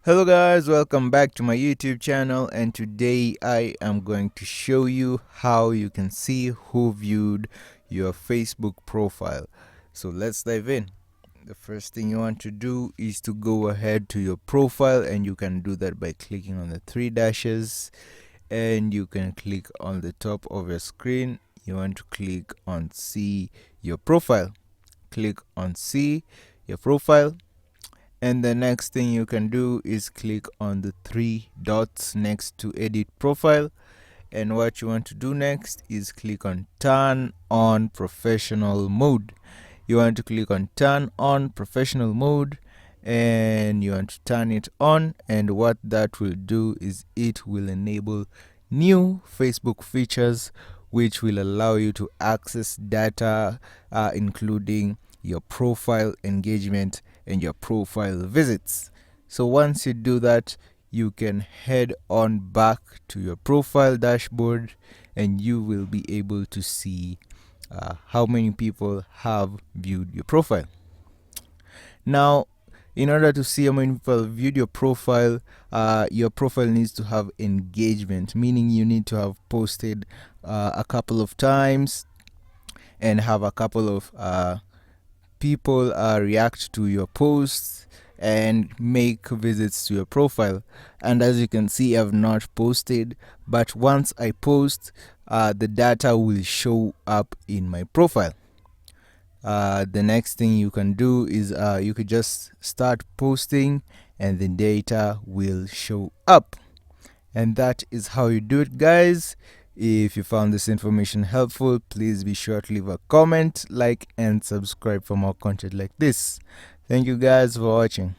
Hello guys, welcome back to my YouTube channel, and today I am going to show you how you can see who viewed your Facebook profile. So let's dive in. The first thing you want to do is to go ahead to your profile, and you can do that by clicking on the three dashes, and you can click on the top of your screen. You want to click on see your profile. Click on see your profile. And the next thing you can do is click on the three dots next to edit profile. And what you want to do next is click on turn on professional mode. You want to click on turn on professional mode, and you want to turn it on. And what that will do is it will enable new Facebook features which will allow you to access data, including your profile engagement and your profile visits. So once you do that, you can head on back to your profile dashboard, and you will be able to see how many people have viewed your profile. Now, in order to see how many people viewed your profile needs to have engagement, meaning you need to have posted a couple of times and have a couple of people react to your posts and make visits to your profile. And as you can see, I've not posted, but once I post, the data will show up in my profile. The next thing you can do is you could just start posting and the data will show up. And that is how you do it, guys. If you found this information helpful, please be sure to leave a comment, like, and subscribe for more content like this. Thank you guys for watching.